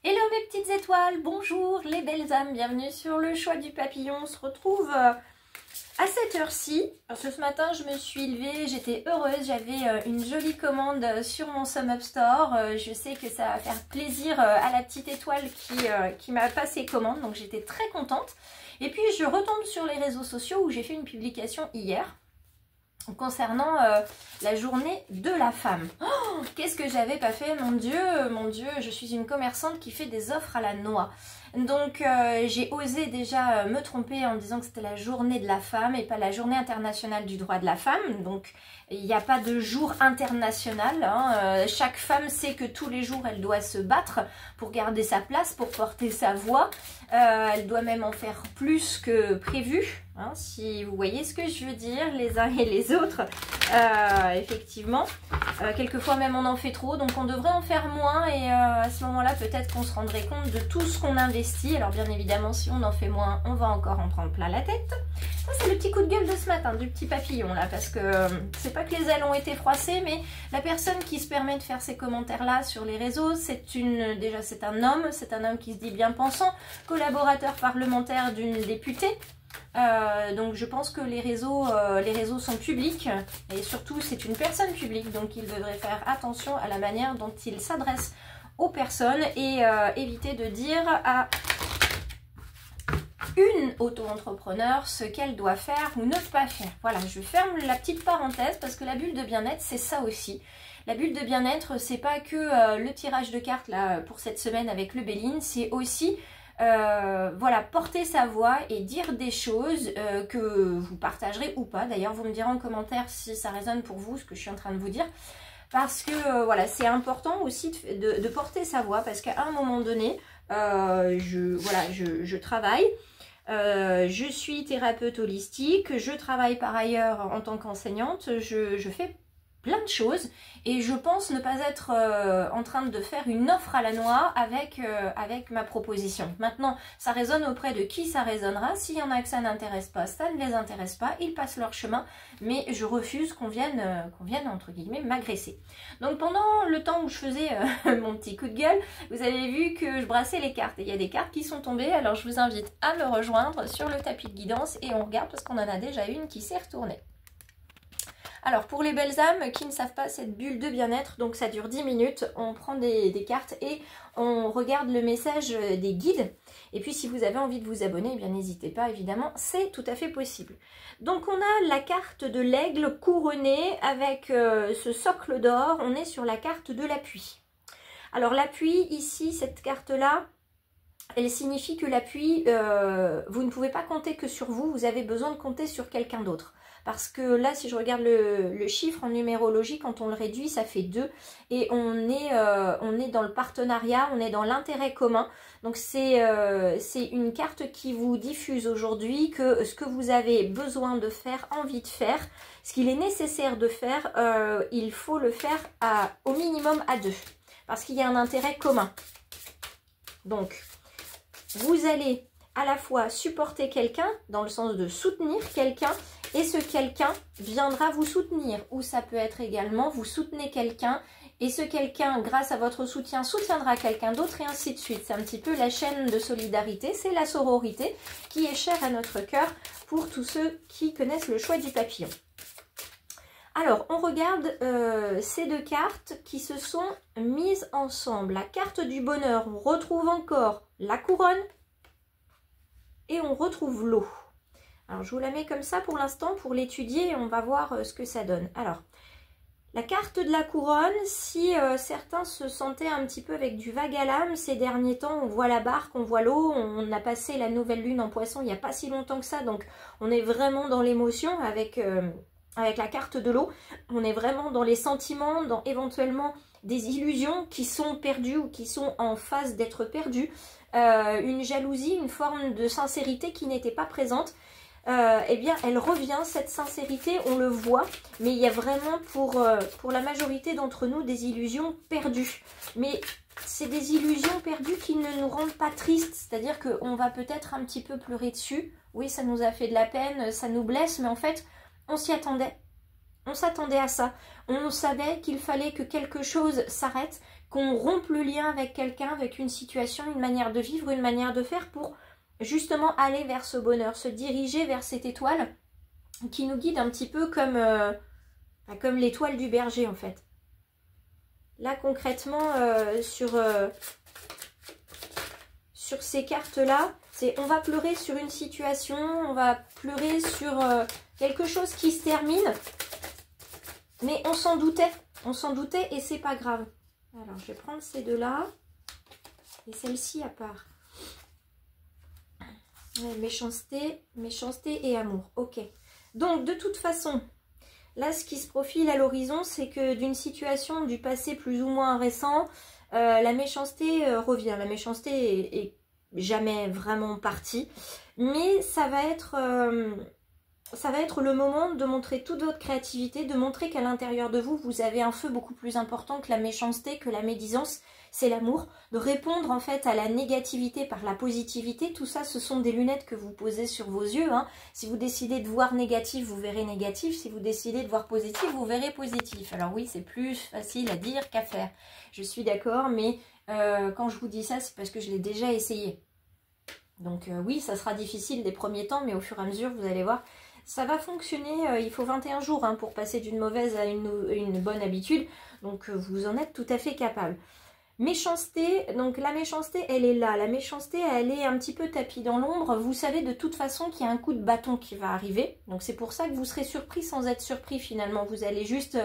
Hello mes petites étoiles, bonjour les belles âmes, bienvenue sur le choix du papillon. On se retrouve à cette heure-ci, parce que ce matin je me suis levée, j'étais heureuse, j'avais une jolie commande sur mon SumUp Store. Je sais que ça va faire plaisir à la petite étoile qui m'a passé commande, donc j'étais très contente. Et puis je retombe sur les réseaux sociaux où j'ai fait une publication hier concernant la journée de la femme. Oh, qu'est-ce que j'avais pas fait, mon Dieu, je suis une commerçante qui fait des offres à la noix. Donc j'ai osé déjà me tromper en disant que c'était la journée de la femme et pas la journée internationale du droit de la femme. Donc il n'y a pas de jour international, hein. Chaque femme sait que tous les jours elle doit se battre pour garder sa place, pour porter sa voix. Elle doit même en faire plus que prévu, hein, si vous voyez ce que je veux dire, les uns et les autres. Effectivement, quelquefois même on en fait trop, donc on devrait en faire moins et à ce moment-là peut-être qu'on se rendrait compte de tout ce qu'on investit. Alors bien évidemment si on en fait moins, on va encore en prendre plein la tête. Ça c'est le petit coup de gueule de ce matin, du petit papillon là, parce que c'est pas que les ailes ont été froissées, mais la personne qui se permet de faire ces commentaires là sur les réseaux, déjà c'est un homme qui se dit bien pensant, collaborateur parlementaire d'une députée. Donc je pense que les réseaux sont publics et surtout c'est une personne publique, donc il devrait faire attention à la manière dont il s'adresse aux personnes et éviter de dire à une auto-entrepreneur ce qu'elle doit faire ou ne pas faire. Voilà, je ferme la petite parenthèse parce que la bulle de bien-être c'est ça aussi. La bulle de bien-être c'est pas que le tirage de cartes là pour cette semaine avec le Béline, c'est aussi voilà, porter sa voix et dire des choses que vous partagerez ou pas. D'ailleurs, vous me direz en commentaire si ça résonne pour vous, ce que je suis en train de vous dire. Parce que voilà, c'est important aussi de porter sa voix, parce qu'à un moment donné, je travaille. Je suis thérapeute holistique, je travaille par ailleurs en tant qu'enseignante, je fais plein de choses et je pense ne pas être en train de faire une offre à la noix avec ma proposition. Maintenant, ça résonne auprès de qui ça résonnera. S'il y en a que ça n'intéresse pas, ça ne les intéresse pas, ils passent leur chemin, mais je refuse qu'on vienne entre guillemets m'agresser. Donc pendant le temps où je faisais mon petit coup de gueule, vous avez vu que je brassais les cartes et il y a des cartes qui sont tombées, alors je vous invite à me rejoindre sur le tapis de guidance et on regarde parce qu'on en a déjà une qui s'est retournée. Alors pour les belles âmes qui ne savent pas cette bulle de bien-être, donc ça dure 10 minutes, on prend des cartes et on regarde le message des guides. Et puis si vous avez envie de vous abonner, eh bien n'hésitez pas évidemment, c'est tout à fait possible. Donc on a la carte de l'aigle couronné avec ce socle d'or, on est sur la carte de l'appui. Alors l'appui ici, cette carte-là, elle signifie que l'appui, vous ne pouvez pas compter que sur vous, vous avez besoin de compter sur quelqu'un d'autre. Parce que là, si je regarde le chiffre en numérologie, quand on le réduit, ça fait 2. Et on est dans le partenariat, on est dans l'intérêt commun. Donc c'est une carte qui vous diffuse aujourd'hui que ce que vous avez besoin de faire, envie de faire, ce qu'il est nécessaire de faire, il faut le faire au minimum à 2. Parce qu'il y a un intérêt commun. Donc, vous allez à la fois supporter quelqu'un, dans le sens de soutenir quelqu'un, et ce quelqu'un viendra vous soutenir. Ou ça peut être également, vous soutenez quelqu'un, et ce quelqu'un, grâce à votre soutien, soutiendra quelqu'un d'autre, et ainsi de suite. C'est un petit peu la chaîne de solidarité, c'est la sororité, qui est chère à notre cœur, pour tous ceux qui connaissent le choix du papillon. Alors, on regarde ces deux cartes qui se sont mises ensemble. La carte du bonheur, on retrouve encore la couronne, et on retrouve l'eau. Alors, je vous la mets comme ça pour l'instant pour l'étudier et on va voir ce que ça donne. Alors, la carte de la couronne, si certains se sentaient un petit peu avec du vague à l'âme ces derniers temps, on voit la barque, on voit l'eau, on a passé la nouvelle lune en poisson il n'y a pas si longtemps que ça, donc on est vraiment dans l'émotion avec la carte de l'eau. On est vraiment dans les sentiments, dans éventuellement des illusions qui sont perdues ou qui sont en phase d'être perdues. Une jalousie, une forme de sincérité qui n'était pas présente. Eh bien elle revient, cette sincérité, on le voit, mais il y a vraiment pour la majorité d'entre nous des illusions perdues. Mais c'est des illusions perdues qui ne nous rendent pas tristes, c'est-à-dire qu'on va peut-être un petit peu pleurer dessus. Oui, ça nous a fait de la peine, ça nous blesse, mais en fait, on s'y attendait. On s'attendait à ça. On savait qu'il fallait que quelque chose s'arrête, qu'on rompe le lien avec quelqu'un, avec une situation, une manière de vivre, une manière de faire pour justement aller vers ce bonheur, se diriger vers cette étoile qui nous guide un petit peu comme l'étoile du berger en fait. Là concrètement sur ces cartes-là, on va pleurer sur une situation, on va pleurer sur quelque chose qui se termine, mais on s'en doutait et c'est pas grave. Alors je vais prendre ces deux-là et celle-ci à part. Ouais, méchanceté et amour, ok. Donc de toute façon, là ce qui se profile à l'horizon, c'est que d'une situation du passé plus ou moins récent, la méchanceté revient. La méchanceté est jamais vraiment partie, mais ça va être le moment de montrer toute votre créativité, de montrer qu'à l'intérieur de vous, vous avez un feu beaucoup plus important que la méchanceté, que la médisance, c'est l'amour. De répondre en fait à la négativité par la positivité, tout ça ce sont des lunettes que vous posez sur vos yeux. Hein. Si vous décidez de voir négatif, vous verrez négatif. Si vous décidez de voir positif, vous verrez positif. Alors oui, c'est plus facile à dire qu'à faire. Je suis d'accord, mais quand je vous dis ça, c'est parce que je l'ai déjà essayé. Donc oui, ça sera difficile des premiers temps, mais au fur et à mesure, vous allez voir, ça va fonctionner. Il faut 21 jours hein, pour passer d'une mauvaise à une bonne habitude. Donc vous en êtes tout à fait capable. Méchanceté, donc la méchanceté, elle est là. La méchanceté, elle est un petit peu tapie dans l'ombre. Vous savez de toute façon qu'il y a un coup de bâton qui va arriver. Donc c'est pour ça que vous serez surpris sans être surpris finalement. Vous allez juste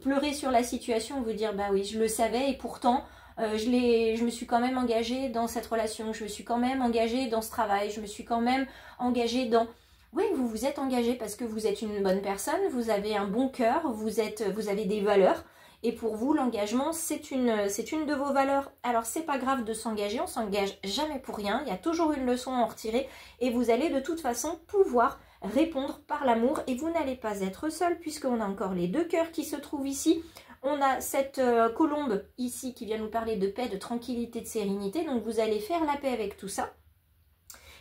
pleurer sur la situation, vous dire bah oui, je le savais et pourtant je me suis quand même engagée dans cette relation. Je me suis quand même engagée dans ce travail. Je me suis quand même engagée dans... Oui, vous vous êtes engagé parce que vous êtes une bonne personne. Vous avez un bon cœur. Vous avez des valeurs. Et pour vous, l'engagement, c'est une de vos valeurs. Alors, c'est pas grave de s'engager, on s'engage jamais pour rien. Il y a toujours une leçon à en retirer. Et vous allez de toute façon pouvoir répondre par l'amour. Et vous n'allez pas être seul, puisqu'on a encore les deux cœurs qui se trouvent ici. On a cette colombe ici qui vient nous parler de paix, de tranquillité, de sérénité. Donc, vous allez faire la paix avec tout ça.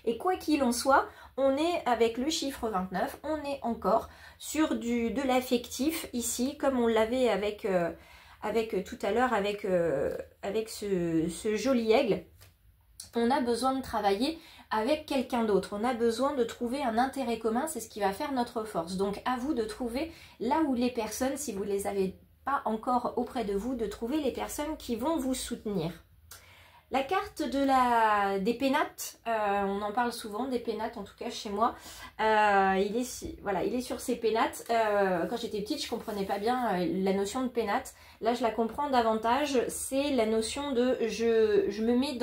Et quoi qu'il en soit, on est avec le chiffre 29, on est encore sur de l'affectif ici, comme on l'avait avec tout à l'heure, avec ce joli aigle. On a besoin de travailler avec quelqu'un d'autre, on a besoin de trouver un intérêt commun, c'est ce qui va faire notre force. Donc à vous de trouver là où les personnes, si vous ne les avez pas encore auprès de vous, de trouver les personnes qui vont vous soutenir. La carte des pénates, on en parle souvent des pénates, en tout cas chez moi. Il est sur ces pénates. Quand j'étais petite, je comprenais pas bien la notion de pénate. Là, je la comprends davantage. C'est la notion de je me mets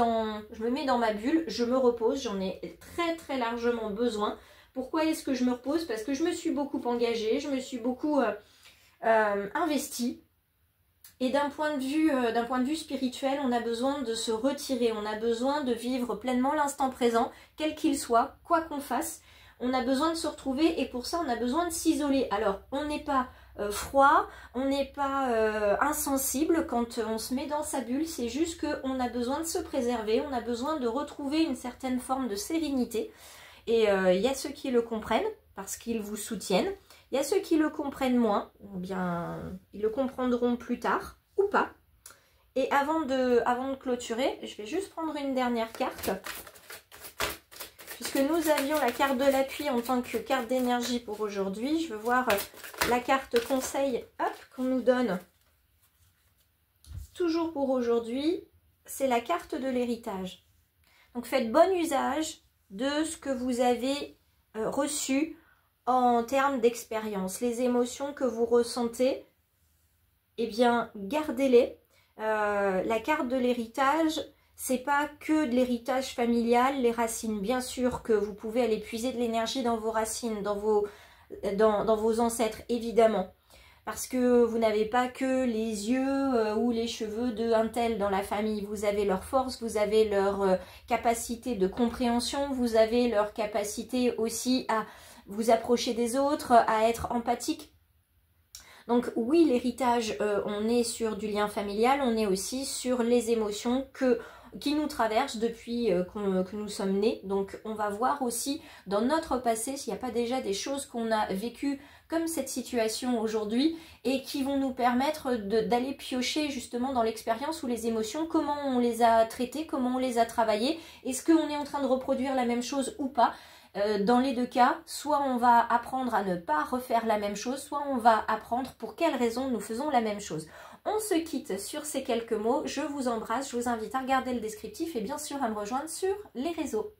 dans ma bulle, je me repose. J'en ai très très largement besoin. Pourquoi est-ce que je me repose? Parce que je me suis beaucoup engagée, je me suis beaucoup investie. Et d'un point de vue spirituel, on a besoin de se retirer, on a besoin de vivre pleinement l'instant présent, quel qu'il soit, quoi qu'on fasse. On a besoin de se retrouver et pour ça, on a besoin de s'isoler. Alors, on n'est pas froid, on n'est pas insensible quand on se met dans sa bulle, c'est juste qu'on a besoin de se préserver, on a besoin de retrouver une certaine forme de sérénité. Et il y a ceux qui le comprennent parce qu'ils vous soutiennent. Il y a ceux qui le comprennent moins, ou bien ils le comprendront plus tard, ou pas. Et avant de clôturer, je vais juste prendre une dernière carte. Puisque nous avions la carte de l'appui en tant que carte d'énergie pour aujourd'hui, je veux voir la carte conseil qu'on nous donne. Toujours pour aujourd'hui, c'est la carte de l'héritage. Donc faites bon usage de ce que vous avez reçu en termes d'expérience. Les émotions que vous ressentez, eh bien, gardez-les. La carte de l'héritage, c'est pas que de l'héritage familial, les racines. Bien sûr que vous pouvez aller puiser de l'énergie dans vos racines, dans vos ancêtres, évidemment. Parce que vous n'avez pas que les yeux ou les cheveux d'un tel dans la famille. Vous avez leur force, vous avez leur capacité de compréhension, vous avez leur capacité aussi à vous approcher des autres, à être empathique. Donc oui, l'héritage, on est sur du lien familial, on est aussi sur les émotions que qui nous traverse depuis que nous sommes nés. Donc on va voir aussi dans notre passé s'il n'y a pas déjà des choses qu'on a vécues comme cette situation aujourd'hui et qui vont nous permettre d'aller piocher justement dans l'expérience ou les émotions, comment on les a traitées, comment on les a travaillées, est-ce qu'on est en train de reproduire la même chose ou pas. Dans les deux cas, soit on va apprendre à ne pas refaire la même chose, soit on va apprendre pour quelles raisons nous faisons la même chose. On se quitte sur ces quelques mots, je vous embrasse, je vous invite à regarder le descriptif et bien sûr à me rejoindre sur les réseaux.